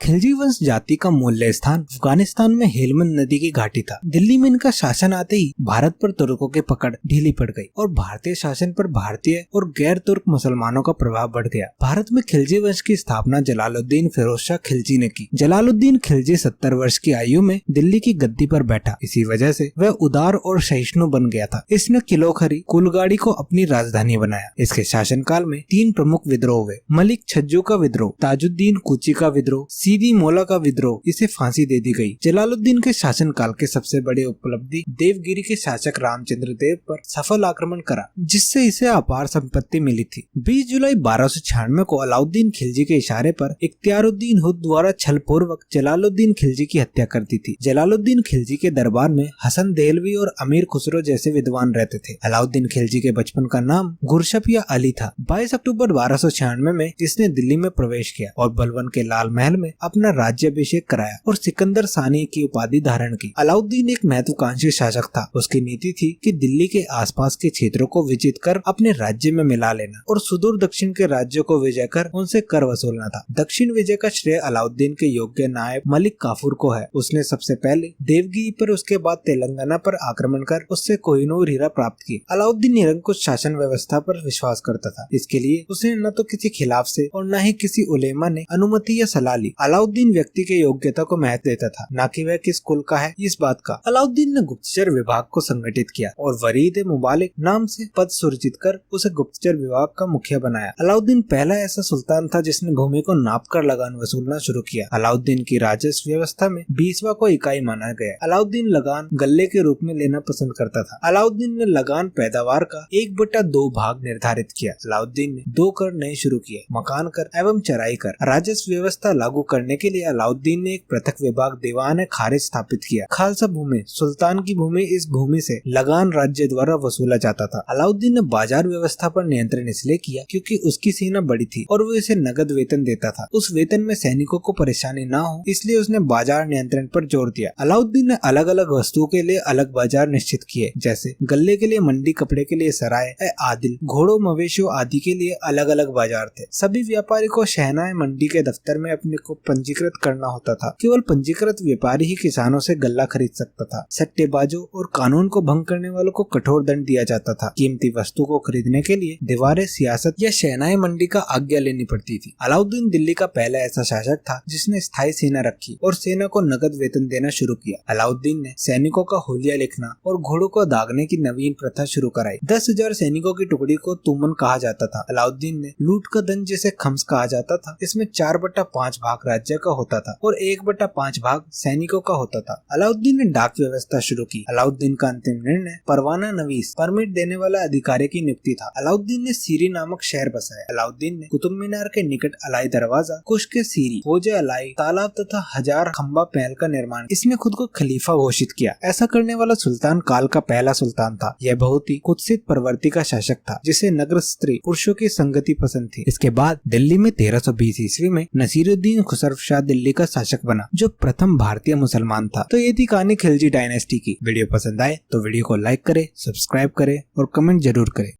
खिलजी वंश जाति का मूल्य स्थान अफगानिस्तान में हेलमंद नदी की घाटी था। दिल्ली में इनका शासन आते ही भारत पर तुर्कों की पकड़ ढीली पड़ गई और भारतीय शासन पर भारतीय और गैर तुर्क मुसलमानों का प्रभाव बढ़ गया। भारत में खिलजी वंश की स्थापना जलालुद्दीन फिरोज शाह खिलजी ने की। जलालुद्दीन खिलजी 70 वर्ष की आयु में दिल्ली की गद्दी पर बैठा। इसी वजह से वह उदार और सहिष्णु बन गया था। इसने किलोखरी कुलगाड़ी को अपनी राजधानी बनाया। इसके शासनकाल में 3 प्रमुख विद्रोह हुए। मलिक छज्जू का विद्रोह, ताजुद्दीन कूची का विद्रोह, सीदी मोला का विद्रोह। इसे फांसी दे दी गई। जलालुद्दीन के शासनकाल के सबसे बड़ी उपलब्धि देवगिरी के शासक रामचंद्र देव पर सफल आक्रमण करा, जिससे इसे अपार संपत्ति मिली थी। 20 जुलाई 1296 को अलाउद्दीन खिलजी के इशारे पर इख्तियारुद्दीन हुद द्वारा छल पूर्वक जलालुद्दीन खिलजी की हत्या कर दी थी। जलालुद्दीन खिलजी के दरबार में हसन देहलवी और अमीर खुसरो जैसे विद्वान रहते थे। अलाउद्दीन खिलजी के बचपन का नाम गुरशप या अली था। 22 अक्टूबर 1296 में इसने दिल्ली में प्रवेश किया और बलवन के लाल महल में अपना राज्याभिषेक कराया और सिकंदर सानी की उपाधि धारण की। अलाउद्दीन एक महत्वाकांक्षी शासक था। उसकी नीति थी कि दिल्ली के आसपास के क्षेत्रों को विजित कर अपने राज्य में मिला लेना और सुदूर दक्षिण के राज्यों को विजय कर उनसे कर वसूलना था। दक्षिण विजय का श्रेय अलाउद्दीन के योग्य नायब मलिक काफूर को है। उसने सबसे पहले देवगिरी पर, उसके बाद तेलंगाना पर आक्रमण कर उससे कोहिनूर हीरा प्राप्त की। अलाउद्दीन निरंकुश शासन व्यवस्था पर विश्वास करता था। इसके लिए उसने न तो किसी खिलाफ से और न ही किसी उलेमा ने अनुमति या सलाह ली। अलाउद्दीन व्यक्ति के योग्यता को महत्व देता था, न कि वह किस कुल का है। इस बात का अलाउद्दीन ने गुप्तचर विभाग को संगठित किया और वरीद मुबालिक नाम से पद सृजित कर उसे गुप्तचर विभाग का मुखिया बनाया। अलाउद्दीन पहला ऐसा सुल्तान था जिसने भूमि को नापकर लगान वसूलना शुरू किया। अलाउद्दीन की राजस्व व्यवस्था में 20वां को इकाई माना गया। अलाउद्दीन लगान गल्ले के रूप में लेना पसंद करता था। अलाउद्दीन ने लगान पैदावार का 1/2 भाग निर्धारित किया। अलाउद्दीन ने 2 कर नए शुरू किए, मकान कर एवं चराई कर। राजस्व व्यवस्था लागू करने के लिए अलाउद्दीन ने एक पृथक विभाग दीवान खारिज स्थापित किया। खालसा भूमि, सुल्तान की भूमि, इस भूमि से लगान राज्य द्वारा वसूला जाता था। अलाउद्दीन ने बाजार व्यवस्था पर नियंत्रण इसलिए किया क्योंकि उसकी सेना बड़ी थी और वो इसे नगद वेतन देता था। उस वेतन में सैनिकों को परेशानी न हो, इसलिए उसने बाजार नियंत्रण पर जोर दिया। अलाउद्दीन ने अलग अलग वस्तुओं के लिए अलग बाजार निश्चित किए, जैसे गल्ले के लिए मंडी, कपड़े के लिए सराय, आदिल, घोड़ों, मवेशियों आदि के लिए अलग अलग बाजार थे। सभी व्यापारी को शहनाई मंडी के दफ्तर में अपने को पंजीकृत करना होता था। केवल पंजीकृत व्यापारी ही किसानों से गल्ला खरीद सकता था। सट्टेबाजों और कानून को भंग करने वालों को कठोर दंड दिया जाता था। कीमती वस्तु को खरीदने के लिए दीवारे सियासत या शहनाई मंडी का आज्ञा लेनी पड़ती थी। अलाउद्दीन दिल्ली का पहला ऐसा शासक था जिसने स्थायी सेना रखी और सेना को नगद वेतन देना शुरू किया। अलाउद्दीन ने सैनिकों का हुलिया लिखना और घोड़ों को दागने की नवीन प्रथा शुरू कराई। 10,000 सैनिकों की टुकड़ी को तुमन कहा जाता था। अलाउद्दीन ने लूट का धन, जिसे खम्स कहा जाता था, इसमें 4/5 भाग राज्य का होता था और 1/5 भाग सैनिकों का होता था। अलाउद्दीन ने डाक व्यवस्था शुरू की। अलाउद्दीन का अंतिम निर्णय परवाना नवीस, परमिट देने वाला अधिकारी की नियुक्ति था। अलाउद्दीन ने सीरी नामक शहर बसाया। अलाउद्दीन ने कुतुब मीनार के निकट अलाई दरवाजा, कुश के सीरी, होजे अलाई, तालाब तथा 1000 खम्बा पहल का निर्माण। इसने खुद को खलीफा घोषित किया। ऐसा करने वाला सुल्तान काल का पहला सुल्तान था। यह बहुत ही कुत्सित प्रवृत्ति का शासक था, जिसे नगर स्त्री पुरुषों की संगति पसंद थी। इसके बाद दिल्ली में 1320 ईस्वी में नसीरुद्दीन खुसरो शाह दिल्ली का शासक बना, जो प्रथम भारतीय मुसलमान था। तो ये थी कहानी खिलजी डायनेस्टी की। वीडियो पसंद आए तो वीडियो को लाइक करे, सब्सक्राइब करे और कमेंट जरूर करे।